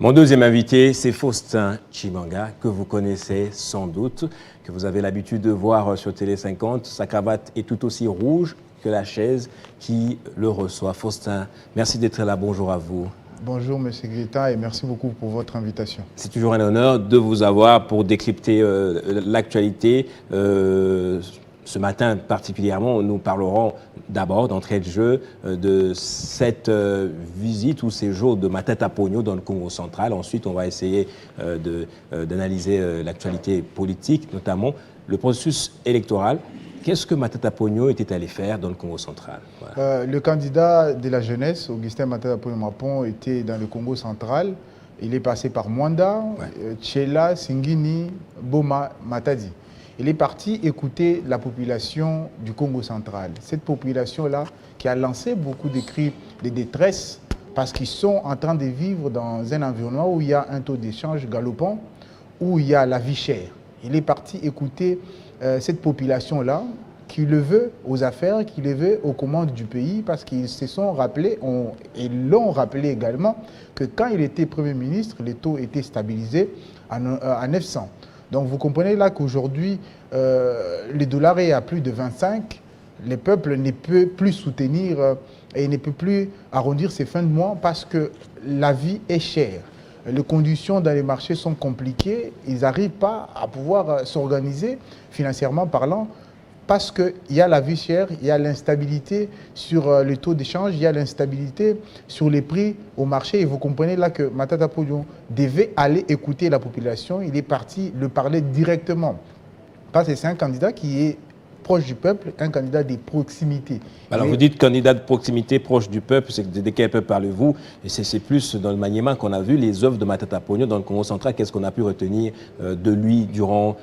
Mon deuxième invité, c'est Faustin Tshimanga, que vous connaissez sans doute, que vous avez l'habitude de voir sur Télé 50. Sa cravate est tout aussi rouge que la chaise qui le reçoit. Faustin, merci d'être là. Bonjour à vous. Bonjour M. Guetta et merci beaucoup pour votre invitation. C'est toujours un honneur de vous avoir pour décrypter l'actualité. Ce matin particulièrement, nous parlerons d'abord, d'entrée de jeu, de cette visite ou séjour de Matata Ponyo dans le Congo central. Ensuite, on va essayer d'analyser l'actualité politique, notamment le processus électoral. Qu'est-ce que Matata Ponyo était allé faire dans le Congo central? Voilà. Le candidat de la jeunesse, Augustin Matata Ponyo Mapon, était dans le Congo central. Il est passé par Mwanda, Tchela, Singini, Boma, Matadi. Il est parti écouter la population du Congo central. Cette population-là qui a lancé beaucoup de cris de détresse parce qu'ils sont en train de vivre dans un environnement où il y a un taux d'échange galopant, où il y a la vie chère. Il est parti écouter cette population-là qui le veut aux affaires, qui le veut aux commandes du pays parce qu'ils se sont rappelés, et l'ont rappelé également, que quand il était Premier ministre, les taux étaient stabilisés à 900. Donc vous comprenez là qu'aujourd'hui, le dollar est à plus de 25. Le peuple ne peut plus soutenir et ne peut plus arrondir ses fins de mois parce que la vie est chère. Les conditions dans les marchés sont compliquées. Ils n'arrivent pas à pouvoir s'organiser financièrement parlant parce qu'il y a la vie chère, il y a l'instabilité sur le taux d'échange, il y a l'instabilité sur les prix au marché. Et vous comprenez là que Matata Ponyo devait aller écouter la population. Il est parti le parler directement. Parce que c'est un candidat qui est proche du peuple, un candidat de proximité. Alors vous dites candidat de proximité proche du peuple, c'est de quel peuple parlez-vous? Et c'est plus dans le maniement qu'on a vu les œuvres de Matata Ponyo dans le Congo central. Qu'est-ce qu'on a pu retenir de lui durant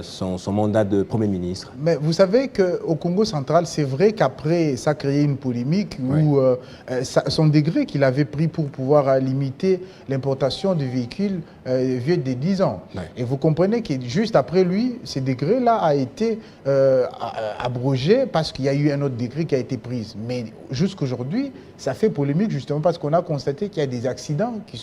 son mandat de Premier ministre? Mais vous savez qu'au Congo central, c'est vrai qu'après ça a créé une polémique où son degré qu'il avait pris pour pouvoir limiter l'importation de véhicules vieux de 10 ans. Ouais. Et vous comprenez que juste après lui, ce degré-là a été abrogé parce qu'il y a eu un autre décret qui a été pris. Mais jusqu'aujourd'hui, ça fait polémique justement parce qu'on a constaté qu'il y a des accidents qui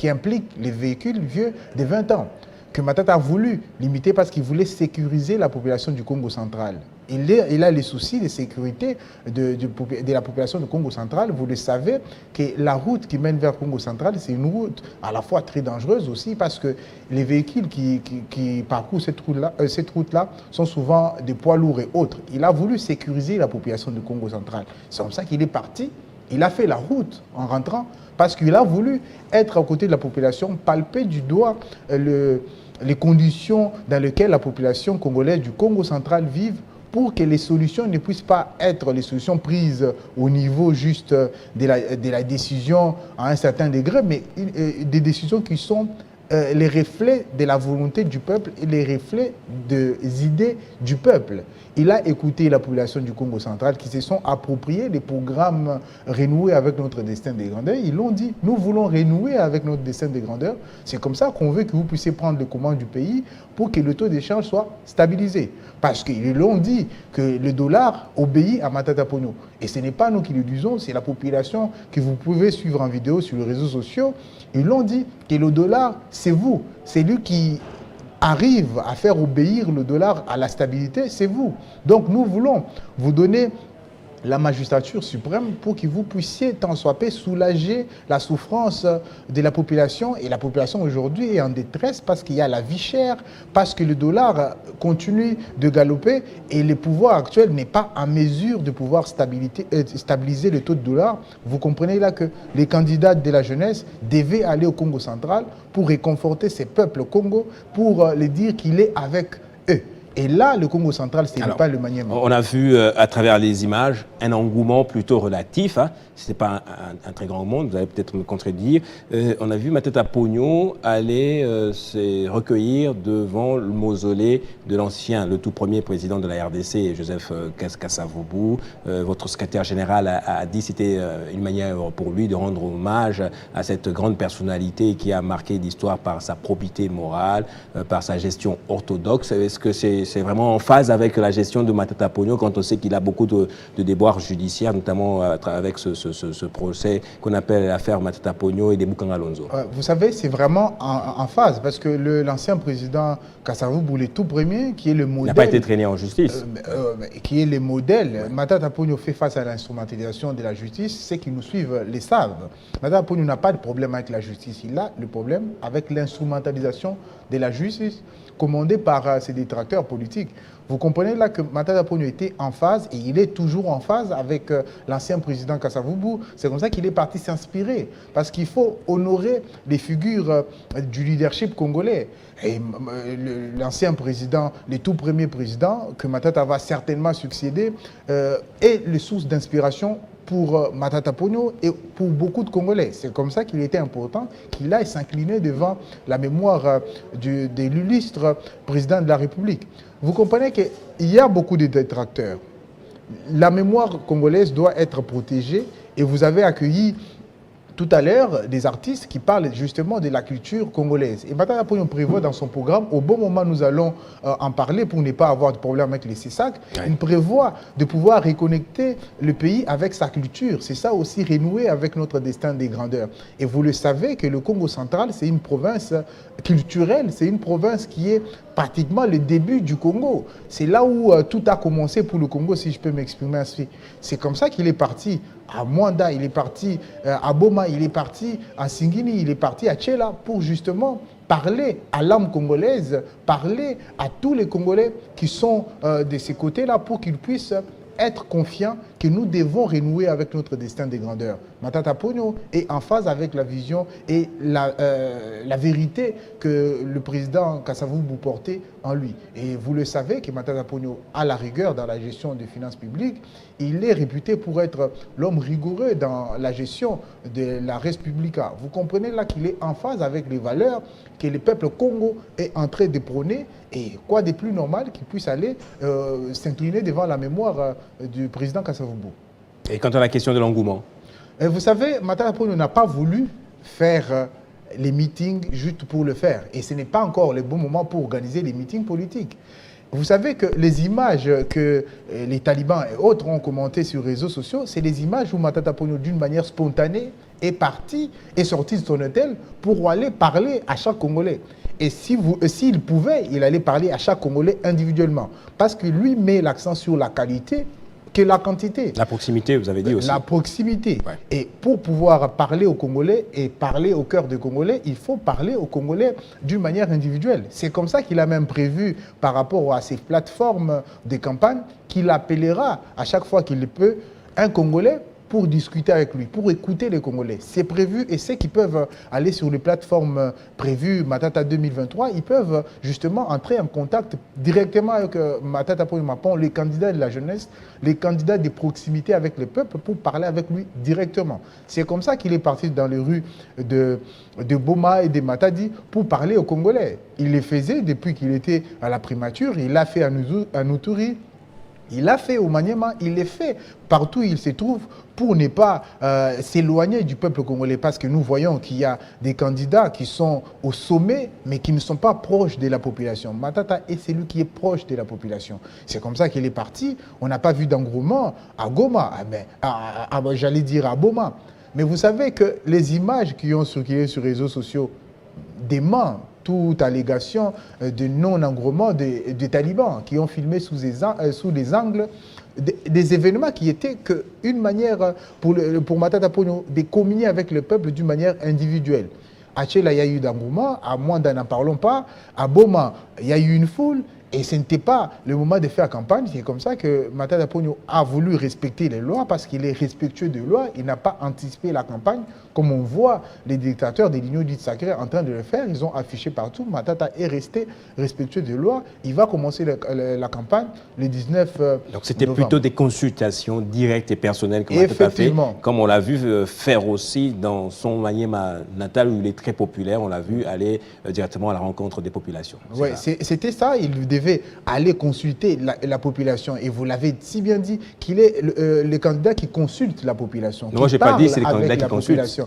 impliquent les véhicules vieux de 20 ans, que Matata a voulu limiter parce qu'il voulait sécuriser la population du Congo central. Il a les soucis de sécurité de la population du Congo central. Vous le savez que la route qui mène vers le Congo central, c'est une route à la fois très dangereuse aussi parce que les véhicules qui parcourent cette route-là sont souvent des poids lourds et autres. Il a voulu sécuriser la population du Congo central. C'est comme ça qu'il est parti. Il a fait la route en rentrant parce qu'il a voulu être à côté de la population, palper du doigt les conditions dans lesquelles la population congolaise du Congo central vive, pour que les solutions ne puissent pas être les solutions prises au niveau juste de la décision à un certain degré, mais des décisions qui sont les reflets de la volonté du peuple et les reflets des idées du peuple. Il a écouté la population du Congo central qui se sont appropriés des programmes renoués avec notre destin de grandeur. Ils l'ont dit, nous voulons renouer avec notre destin de grandeur. C'est comme ça qu'on veut que vous puissiez prendre les commandes du pays pour que le taux d'échange soit stabilisé. Parce qu'ils l'ont dit que le dollar obéit à Matata Ponyo. Et ce n'est pas nous qui le disons, c'est la population que vous pouvez suivre en vidéo sur les réseaux sociaux. Ils l'ont dit que le dollar, c'est vous. C'est lui qui arrive à faire obéir le dollar à la stabilité, c'est vous. Donc nous voulons vous donner la magistrature suprême pour que vous puissiez tant soit peu soulager la souffrance de la population. Et la population aujourd'hui est en détresse parce qu'il y a la vie chère, parce que le dollar continue de galoper et le pouvoir actuel n'est pas en mesure de pouvoir stabiliser le taux de dollar. Vous comprenez là que les candidats de la jeunesse devaient aller au Congo central pour réconforter ces peuples Congo, pour les dire qu'il est avec eux. Et là, le Congo central, ce n'est pas le maniement. On a vu à travers les images un engouement plutôt relatif. Hein. Ce n'est pas un très grand monde, vous allez peut-être me contredire. On a vu Matata Ponyo aller se recueillir devant le mausolée de l'ancien, le tout premier président de la RDC, Joseph Kasavubu. Votre secrétaire général a dit que c'était une manière pour lui de rendre hommage à cette grande personnalité qui a marqué l'histoire par sa probité morale, par sa gestion orthodoxe. Est-ce que c'est c'est vraiment en phase avec la gestion de Matata Ponyo quand on sait qu'il a beaucoup de déboires judiciaires, notamment avec ce procès qu'on appelle l'affaire Matata Ponyo et des Boukan Alonso. Vous savez, c'est vraiment en phase parce que l'ancien président Kasavubu, le tout premier, qui est le modèle... Il n'a pas été traîné en justice. Qui est le modèle. Matata Ponyo fait face à l'instrumentalisation de la justice. Ceux qui nous suivent les savent. Matata Ponyo n'a pas de problème avec la justice. Il a le problème avec l'instrumentalisation de la justice commandée par ses détracteurs politiques. Vous comprenez là que Matata Ponyo était en phase et il est toujours en phase avec l'ancien président Kasavubu. C'est comme ça qu'il est parti s'inspirer. Parce qu'il faut honorer les figures du leadership congolais. Et l'ancien président, le tout premier président, que Matata va certainement succéder, est les sources d'inspiration pour Matata Ponyo et pour beaucoup de Congolais. C'est comme ça qu'il était important qu'il aille s'incliner devant la mémoire de l'illustre président de la République. Vous comprenez qu'il y a beaucoup de détracteurs. La mémoire congolaise doit être protégée et vous avez accueilli tout à l'heure des artistes qui parlent justement de la culture congolaise. Et Matata Ponyo prévoit dans son programme, au bon moment nous allons en parler pour ne pas avoir de problème avec les CESAC, il prévoit de pouvoir reconnecter le pays avec sa culture. C'est ça aussi, renouer avec notre destin des grandeurs. Et vous le savez que le Congo central, c'est une province culturelle, c'est une province qui est pratiquement le début du Congo. C'est là où tout a commencé pour le Congo, si je peux m'exprimer ainsi. C'est comme ça qu'il est parti à Mwanda, il est parti à Boma, il est parti à Singini, il est parti à Tchela pour justement parler à l'âme congolaise, parler à tous les Congolais qui sont de ces côtés-là pour qu'ils puissent être confiants que nous devons renouer avec notre destin des grandeurs. Matata Ponyo est en phase avec la vision et la vérité que le président Kasavubu portait en lui. Et vous le savez que Matata Ponyo a la rigueur dans la gestion des finances publiques. Il est réputé pour être l'homme rigoureux dans la gestion de la Res Publica. Vous comprenez là qu'il est en phase avec les valeurs que le peuple Congo est en train de prôner. Et quoi de plus normal qu'il puisse aller s'incliner devant la mémoire du président Kasavubu. Et quant à la question de l'engouement? Vous savez, Matata Ponyo n'a pas voulu faire les meetings juste pour le faire. Et ce n'est pas encore le bon moment pour organiser les meetings politiques. Vous savez que les images que les talibans et autres ont commentées sur les réseaux sociaux, c'est des images où Matata Ponyo, d'une manière spontanée, est parti, est sorti de son hôtel pour aller parler à chaque Congolais. Et s'il pouvait, il allait parler à chaque Congolais individuellement. Parce que lui met l'accent sur la qualité que la quantité. La proximité, vous avez dit aussi. La proximité. Ouais. Et pour pouvoir parler aux Congolais et parler au cœur des Congolais, il faut parler aux Congolais d'une manière individuelle. C'est comme ça qu'il a même prévu, par rapport à ces plateformes de campagne, qu'il appellera à chaque fois qu'il peut un Congolais pour discuter avec lui, pour écouter les Congolais. C'est prévu et ceux qui peuvent aller sur les plateformes prévues Matata 2023, ils peuvent justement entrer en contact directement avec Matata Ponyo Mapon, les candidats de la jeunesse, les candidats de proximité avec le peuple pour parler avec lui directement. C'est comme ça qu'il est parti dans les rues de Boma et de Matadi pour parler aux Congolais. Il le faisait depuis qu'il était à la primature, il l'a fait à Noutouri, il l'a fait au Maniema, il l'a fait partout où il se trouve pour ne pas s'éloigner du peuple congolais. Parce que nous voyons qu'il y a des candidats qui sont au sommet, mais qui ne sont pas proches de la population. Matata est celui qui est proche de la population. C'est comme ça qu'il est parti. On n'a pas vu d'engouement à Goma, j'allais dire à Boma. Mais vous savez que les images qui ont circulé sur les réseaux sociaux démentent toute allégation de non-engouement des talibans qui ont filmé sous des angles des événements qui étaient qu'une manière pour Matata Ponyo de communier avec le peuple d'une manière individuelle. À Tchela, il y a eu d'engouement, à Mwanda, n'en parlons pas, à Boma, il y a eu une foule. Et ce n'était pas le moment de faire campagne. C'est comme ça que Matata Ponyo a voulu respecter les lois parce qu'il est respectueux des lois. Il n'a pas anticipé la campagne comme on voit les dictateurs des lignes dites sacrées en train de le faire. Ils ont affiché partout. Matata est resté respectueux des lois. Il va commencer la campagne le 19 Donc c'était novembre. plutôt des consultations directes et personnelles que Matata a fait, comme on l'a vu faire aussi dans son Maniema natal où il est très populaire. On l'a vu aller directement à la rencontre des populations. Oui, c'était ça. Il devez aller consulter la population. Et vous l'avez si bien dit, qu'il est le candidat qui consulte la population. Non, moi, je n'ai pas dit que c'est le candidat qui consulte.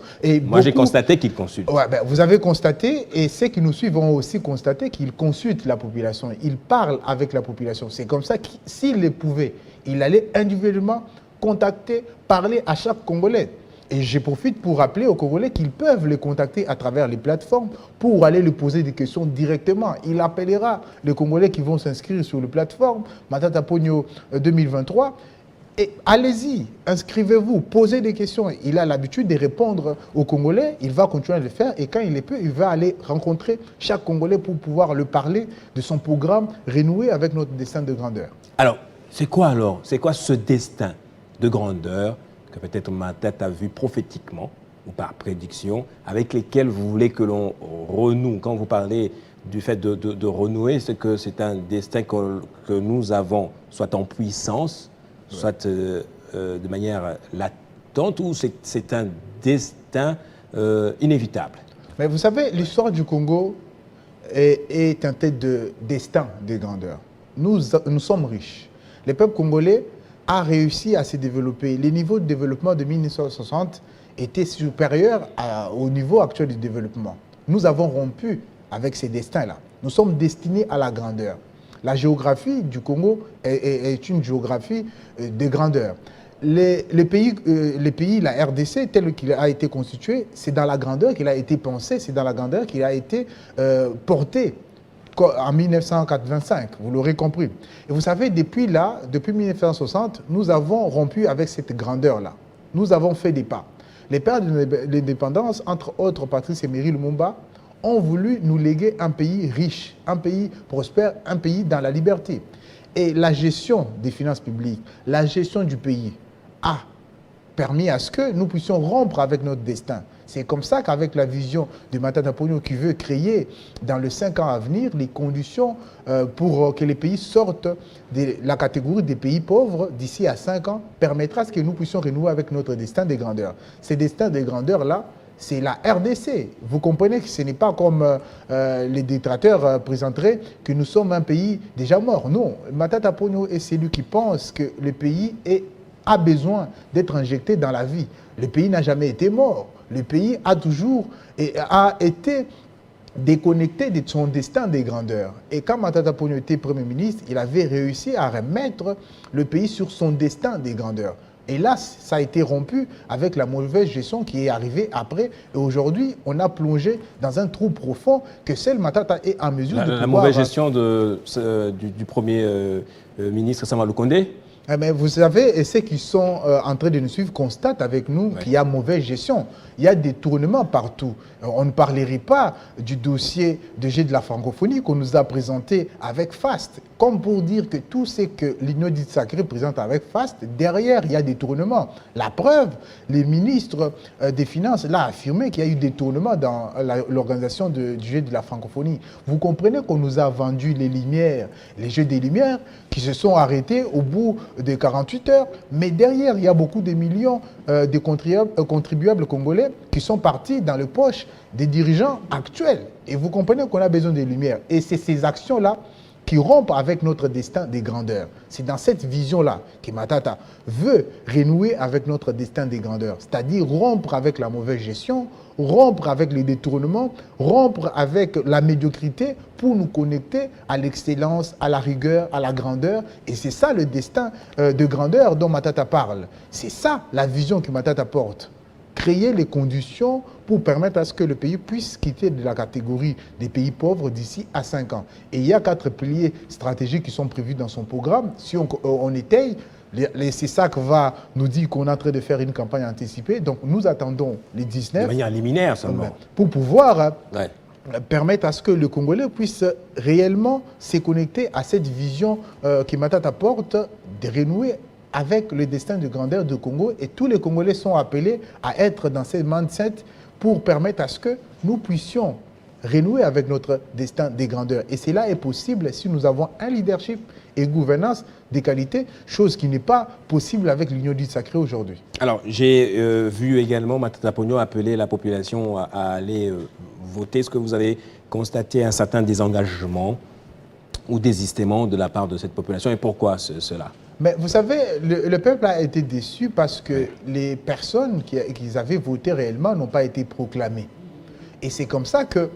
Moi, j'ai constaté qu'il consulte. Ouais, ben, vous avez constaté, et ceux qui nous suivent ont aussi constaté qu'il consulte la population. Il parle avec la population. C'est comme ça que s'il le pouvait, il allait individuellement contacter, parler à chaque Congolais. Et je profite pour rappeler aux Congolais qu'ils peuvent les contacter à travers les plateformes pour aller lui poser des questions directement. Il appellera les Congolais qui vont s'inscrire sur les plateformes, Matata Ponyo 2023. Et allez-y, inscrivez-vous, posez des questions. Il a l'habitude de répondre aux Congolais, il va continuer à le faire. Et quand il le peut, il va aller rencontrer chaque Congolais pour pouvoir le parler de son programme renoué avec notre destin de grandeur. Alors, c'est quoi ce destin de grandeur que peut-être Matata a vu prophétiquement ou par prédiction, avec lesquels vous voulez que l'on renoue? Quand vous parlez du fait de renouer, c'est que c'est un destin que nous avons, soit en puissance, soit de manière latente, ou c'est un destin inévitable? Mais vous savez, l'histoire du Congo est teintée de destin de grandeur. Nous sommes riches. Le peuple congolais a réussi à se développer. Les niveaux de développement de 1960 étaient supérieurs au niveau actuel du développement. Nous avons rompu avec ces destins-là. Nous sommes destinés à la grandeur. La géographie du Congo est une géographie de grandeur. Les pays, la RDC, tel qu'il a été constitué, c'est dans la grandeur qu'il a été pensé, c'est dans la grandeur qu'il a été porté en 1985, vous l'aurez compris. Et vous savez, depuis 1960, nous avons rompu avec cette grandeur-là. Nous avons fait des pas. Les pères de l'indépendance, entre autres Patrice Emery Lumumba, ont voulu nous léguer un pays riche, un pays prospère, un pays dans la liberté. Et la gestion des finances publiques, la gestion du pays a permis à ce que nous puissions rompre avec notre destin. C'est comme ça qu'avec la vision de Matata Ponyo qui veut créer dans les 5 ans à venir les conditions pour que les pays sortent de la catégorie des pays pauvres d'ici à 5 ans, permettra à ce que nous puissions renouer avec notre destin de grandeur. Ces destins de grandeur-là, c'est la RDC. Vous comprenez que ce n'est pas comme les détracteurs présenteraient que nous sommes un pays déjà mort. Non, Matata Ponyo est celui qui pense que le pays a besoin d'être injecté dans la vie. Le pays n'a jamais été mort. Le pays a toujours été déconnecté de son destin de grandeur. Et quand Matata Ponyo était Premier ministre, il avait réussi à remettre le pays sur son destin de grandeur. Et là, ça a été rompu avec la mauvaise gestion qui est arrivée après. Et aujourd'hui, on a plongé dans un trou profond que seul Matata est en mesure de pouvoir... La mauvaise gestion du Premier ministre Sama Lukonde? Mais vous savez, et ceux qui sont en train de nous suivre constatent avec nous qu'il y a mauvaise gestion. Il y a des tournements partout. On ne parlerait pas du dossier de G de la francophonie qu'on nous a présenté avec FAST. Comme pour dire que tout ce que l'Union dite sacrée présente avec FAST, derrière, il y a des tournements. La preuve, le ministre des Finances l'a affirmé qu'il y a eu des tournements dans l'organisation du Jeu de la francophonie. Vous comprenez qu'on nous a vendu les lumières, les Jeux des Lumières, qui se sont arrêtés au bout de 48 heures. Mais derrière, il y a beaucoup de millions de contribuables congolais qui sont partis dans les poches des dirigeants actuels. Et vous comprenez qu'on a besoin des lumières. Et c'est ces actions-là qui rompent avec notre destin des grandeurs. C'est dans cette vision-là que Matata veut renouer avec notre destin des grandeurs. C'est-à-dire rompre avec la mauvaise gestion, rompre avec les détournements, rompre avec la médiocrité pour nous connecter à l'excellence, à la rigueur, à la grandeur. Et c'est ça le destin de grandeur dont Matata parle. C'est ça la vision que Matata porte. Créer les conditions pour permettre à ce que le pays puisse quitter de la catégorie des pays pauvres d'ici à 5 ans. Et il y a 4 piliers stratégiques qui sont prévus dans son programme. Si on étaye, c'est ça que va nous dire qu'on est en train de faire une campagne anticipée. Donc nous attendons les 19. De manière liminaire seulement. Pour pouvoir permettre à ce que le Congolais puisse réellement se connecter à cette vision que Matata porte de renouer avec le destin de grandeur du Congo, et tous les Congolais sont appelés à être dans ces mindset pour permettre à ce que nous puissions renouer avec notre destin de grandeur. Et cela est possible si nous avons un leadership et gouvernance de qualité, chose qui n'est pas possible avec l'Union dite sacrée aujourd'hui. Alors, j'ai vu également Matata Ponyo appeler la population à aller voter. Est-ce que vous avez constaté un certain désengagement ou désistement de la part de cette population. Et pourquoi cela? Mais vous savez, le peuple a été déçu parce que les personnes qui avaient voté réellement n'ont pas été proclamées. Et c'est comme ça que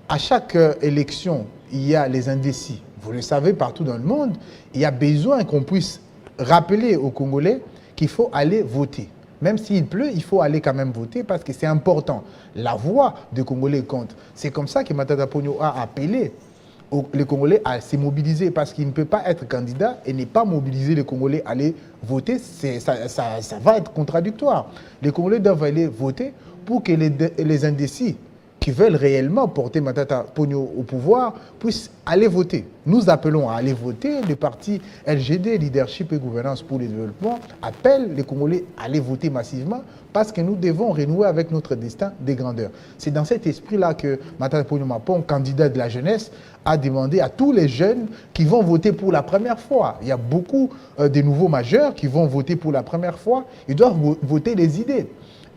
à chaque élection, il y a les indécis. Vous le savez, partout dans le monde, il y a besoin qu'on puisse rappeler aux Congolais qu'il faut aller voter. Même s'il pleut, il faut aller quand même voter parce que c'est important. La voix des Congolais compte. C'est comme ça que Matata Ponyo a appelé les Congolais à se mobiliser parce qu'il ne peut pas être candidat et ne pas mobiliser les Congolais à aller voter. Ça va être contradictoire. Les Congolais doivent aller voter pour que les indécis qui veulent réellement porter Matata Ponyo au pouvoir puissent aller voter. Nous appelons à aller voter. Le parti LGD, Leadership et Gouvernance pour le Développement, appelle les Congolais à aller voter massivement parce que nous devons renouer avec notre destin des grandeurs. C'est dans cet esprit-là que Matata Ponyo Mapon, candidat de la jeunesse, a demandé à tous les jeunes qui vont voter pour la première fois. Il y a beaucoup de nouveaux majeurs qui vont voter pour la première fois. Ils doivent voter les idées.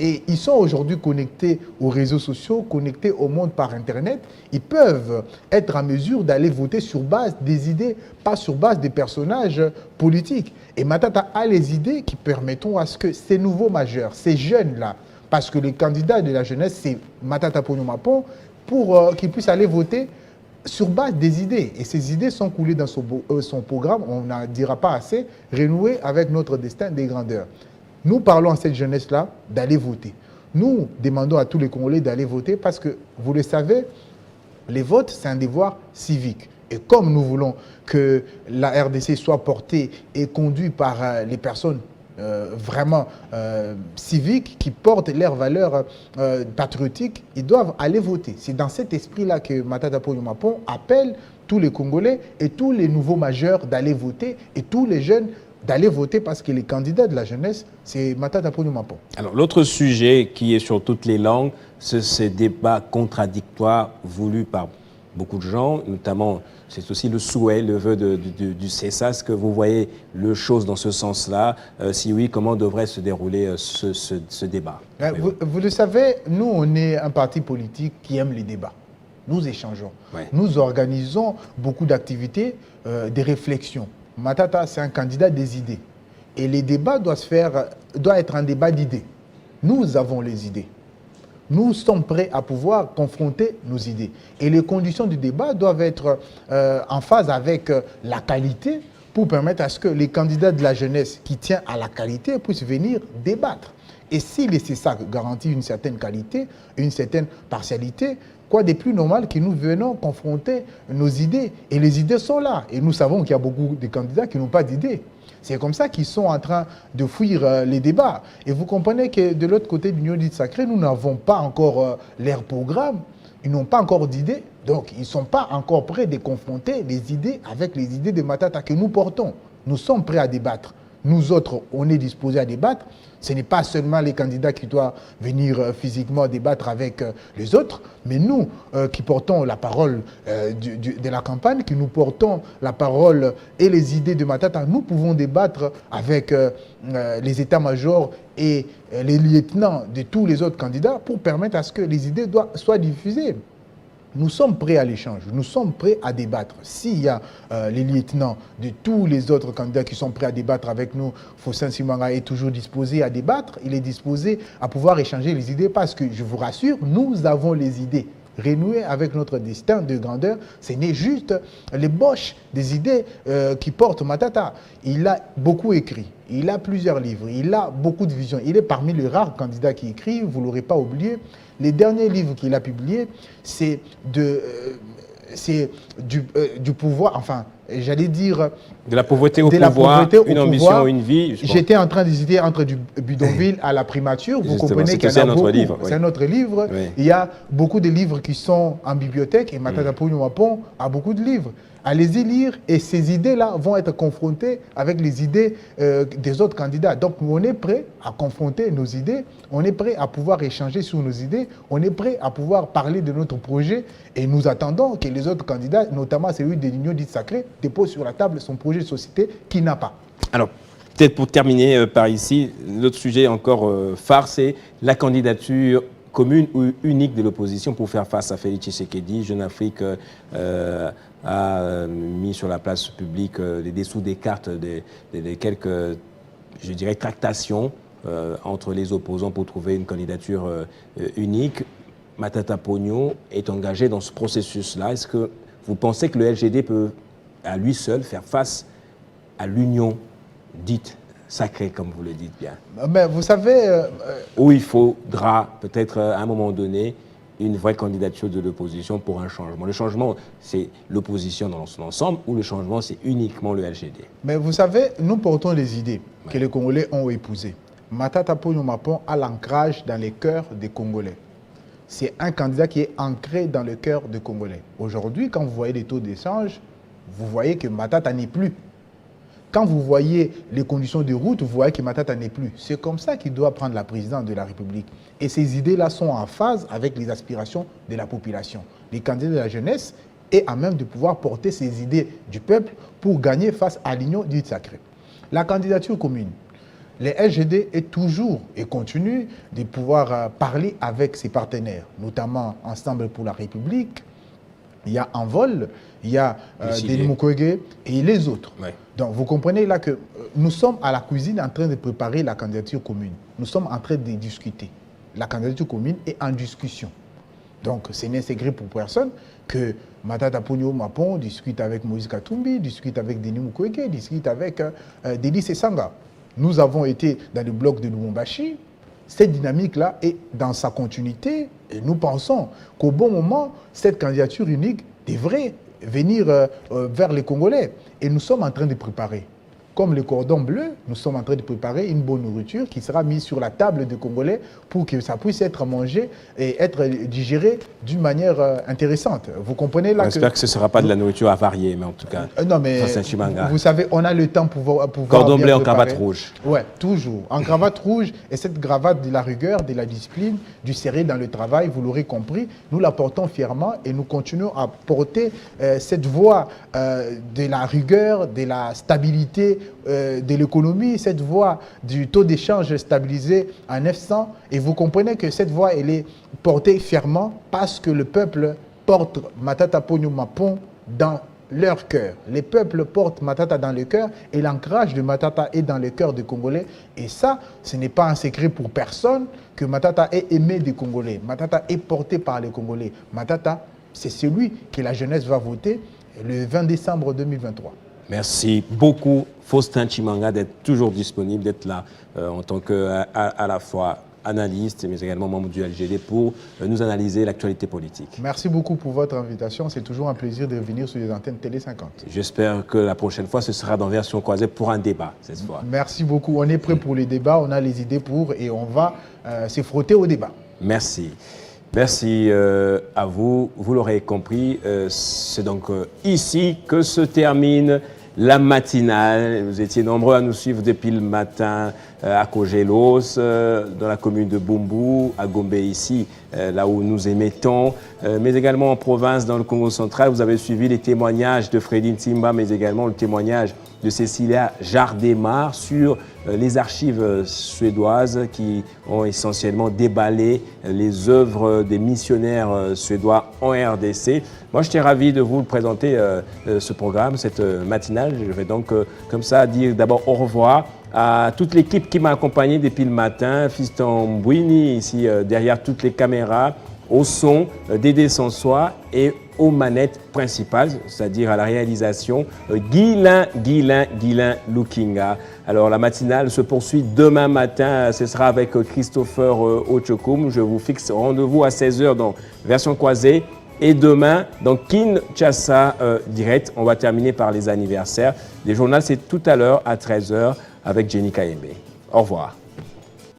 Et ils sont aujourd'hui connectés aux réseaux sociaux, connectés au monde par Internet. Ils peuvent être en mesure d'aller voter sur base des idées, pas sur base des personnages politiques. Et Matata a les idées qui permettront à ce que ces nouveaux majeurs, ces jeunes-là, parce que les candidats de la jeunesse, c'est Matata Ponyo Mapon, pour qu'ils puissent aller voter sur base des idées. Et ces idées sont coulées dans son programme, on n'en dira pas assez, renouer avec notre destin des grandeurs. Nous parlons à cette jeunesse-là d'aller voter. Nous demandons à tous les Congolais d'aller voter parce que, vous le savez, les votes, c'est un devoir civique. Et comme nous voulons que la RDC soit portée et conduite par les personnes vraiment civiques qui portent leurs valeurs patriotiques, ils doivent aller voter. C'est dans cet esprit-là que Matata Ponyo Mapon appelle tous les Congolais et tous les nouveaux majeurs d'aller voter et tous les jeunes d'aller voter parce que les candidats de la jeunesse, c'est Matata Ponyo Mapon. Alors, l'autre sujet qui est sur toutes les langues, c'est ces débats contradictoires voulus par beaucoup de gens, notamment, c'est aussi le souhait, le vœu du CESA. Est-ce que vous voyez les choses dans ce sens-là? Si oui, comment devrait se dérouler ce débat? Vous le savez, nous, on est un parti politique qui aime les débats. Nous échangeons. Ouais. Nous organisons beaucoup d'activités, des réflexions. Matata, c'est un candidat des idées. Et les débats doivent être un débat d'idées. Nous avons les idées. Nous sommes prêts à pouvoir confronter nos idées. Et les conditions du débat doivent être en phase avec la qualité pour permettre à ce que les candidats de la jeunesse qui tiennent à la qualité puissent venir débattre. Et si le CESA garantit une certaine qualité, une certaine partialité, quoi de plus normal que nous venons confronter nos idées. Et les idées sont là. Et nous savons qu'il y a beaucoup de candidats qui n'ont pas d'idées. C'est comme ça qu'ils sont en train de fuir les débats. Et vous comprenez que de l'autre côté de l'Union dite sacrée, nous n'avons pas encore leur programme. Ils n'ont pas encore d'idées. Donc, ils ne sont pas encore prêts de confronter les idées avec les idées de Matata que nous portons. Nous sommes prêts à débattre. Nous autres, on est disposés à débattre. Ce n'est pas seulement les candidats qui doivent venir physiquement débattre avec les autres, mais nous qui portons la parole de la campagne, qui nous portons la parole et les idées de Matata, nous pouvons débattre avec les états-majors et les lieutenants de tous les autres candidats pour permettre à ce que les idées soient diffusées. Nous sommes prêts à l'échange, nous sommes prêts à débattre. S'il y a les lieutenants de tous les autres candidats qui sont prêts à débattre avec nous, Faustin Simanga est toujours disposé à débattre, il est disposé à pouvoir échanger les idées parce que, je vous rassure, nous avons les idées. Renouer avec notre destin de grandeur, ce n'est juste l'ébauche des idées qui portent Matata. Il a beaucoup écrit, il a plusieurs livres, il a beaucoup de visions. Il est parmi les rares candidats qui écrivent, vous ne l'aurez pas oublié. Les derniers livres qu'il a publiés, c'est du pouvoir, enfin, j'allais dire... De la pauvreté au pouvoir, une ambition, une vie. J'étais en train d'hésiter entre du bidonville à la primature. Vous comprenez qu'il y en a beaucoup. C'est un autre livre. Oui. Il y a beaucoup de livres qui sont en bibliothèque et Matata Ponyo Mapon a beaucoup de livres. Allez-y lire et ces idées-là vont être confrontées avec les idées des autres candidats. Donc, on est prêt à confronter nos idées, on est prêt à pouvoir échanger sur nos idées, on est prêt à pouvoir parler de notre projet et nous attendons que les autres candidats, notamment celui de l'Union dite sacrée, déposent sur la table son projet de société qui n'a pas. Alors, peut-être pour terminer par ici, l'autre sujet encore phare, c'est la candidature commune ou unique de l'opposition pour faire face à Félix Tshisekedi. Jeune Afrique a mis sur la place publique les dessous des cartes des quelques, je dirais, tractations entre les opposants pour trouver une candidature unique. Matata Ponyo est engagé dans ce processus-là. Est-ce que vous pensez que le LGD peut, à lui seul, faire face à l'union dite sacrée, comme vous le dites bien? Mais vous savez... Ou il faudra peut-être à un moment donné une vraie candidature de l'opposition pour un changement. Le changement, c'est l'opposition dans son ensemble, ou le changement, c'est uniquement le LGD? Mais vous savez, nous portons les idées que les Congolais ont épousées. Matata Ponyo Mapon a l'ancrage dans les cœurs des Congolais. C'est un candidat qui est ancré dans le cœur des Congolais. Aujourd'hui, quand vous voyez les taux d'échange, vous voyez que Matata n'est plus. Quand vous voyez les conditions de route, vous voyez que Matata n'est plus. C'est comme ça qu'il doit prendre la présidence de la République. Et ces idées-là sont en phase avec les aspirations de la population. Les candidats de la jeunesse est à même de pouvoir porter ces idées du peuple pour gagner face à l'union dite sacrée. La candidature commune. Le LGD est toujours et continue de pouvoir parler avec ses partenaires, notamment Ensemble pour la République. Il y a Envol, il y a Denis Mukwege et les autres. Ouais. Donc vous comprenez là que nous sommes à la cuisine en train de préparer la candidature commune. Nous sommes en train de discuter. La candidature commune est en discussion. Donc c'est n'est secret pour personne que Matata Ponyo Mapon discute avec Moïse Katumbi, discute avec Denis Mukwege, discute avec Denis Sesanga. Nous avons été dans le bloc de Lubumbashi. Cette dynamique-là est dans sa continuité et nous pensons qu'au bon moment, cette candidature unique devrait venir vers les Congolais. Et nous sommes en train de préparer. Comme le cordon bleu, nous sommes en train de préparer une bonne nourriture qui sera mise sur la table des Congolais pour que ça puisse être mangé et être digéré d'une manière intéressante. Vous comprenez là? J'espère que ce ne sera pas de la nourriture avariée, mais en tout cas, non, mais vous savez, on a le temps pour cordon bleu en cravate rouge. Oui, toujours. En cravate rouge, et cette cravate de la rigueur, de la discipline, du sérieux dans le travail, vous l'aurez compris, nous la portons fièrement et nous continuons à porter cette voie de la rigueur, de la stabilité, de l'économie, cette voie du taux d'échange stabilisé à 900. Et vous comprenez que cette voie, elle est portée fièrement parce que le peuple porte Matata Ponyo Mapon dans leur cœur. Les peuples portent Matata dans le cœur et l'ancrage de Matata est dans le cœur des Congolais. Et ça, ce n'est pas un secret pour personne que Matata est aimé des Congolais. Matata est porté par les Congolais. Matata, c'est celui que la jeunesse va voter le 20 décembre 2023. Merci beaucoup, Faustin Tshimanga, d'être toujours disponible, d'être là en tant qu'à la fois analyste, mais également membre du LGD pour nous analyser l'actualité politique. Merci beaucoup pour votre invitation. C'est toujours un plaisir de venir sur les antennes Télé 50. J'espère que la prochaine fois, ce sera dans version croisée pour un débat, cette fois. Merci beaucoup. On est prêt pour les débats, on a les idées pour et on va se frotter au débat. Merci. Merci à vous. Vous l'aurez compris, c'est donc ici que se termine la matinale. Vous étiez nombreux à nous suivre depuis le matin à Kogelos, dans la commune de Bumbu, à Gombe ici, là où nous émettons, mais également en province, dans le Congo central. Vous avez suivi les témoignages de Freddy Ntimba, mais également le témoignage de Cécilia Jardemar sur les archives suédoises qui ont essentiellement déballé les œuvres des missionnaires suédois en RDC. Moi, j'étais ravi de vous présenter ce programme, cette matinale. Je vais donc comme ça dire d'abord au revoir à toute l'équipe qui m'a accompagné depuis le matin, Fiston Mbouini, ici derrière toutes les caméras, au son, Dédé Sansois et aux manettes principales, c'est-à-dire à la réalisation, Guilain Lukinga. Alors la matinale se poursuit demain matin, ce sera avec Christopher Ochokoum. Je vous fixe rendez-vous à 16h dans version croisée. Et demain, dans Kinshasa Direct, on va terminer par les anniversaires. Les journaux, c'est tout à l'heure à 13h avec Jenny Kayembe. Au revoir.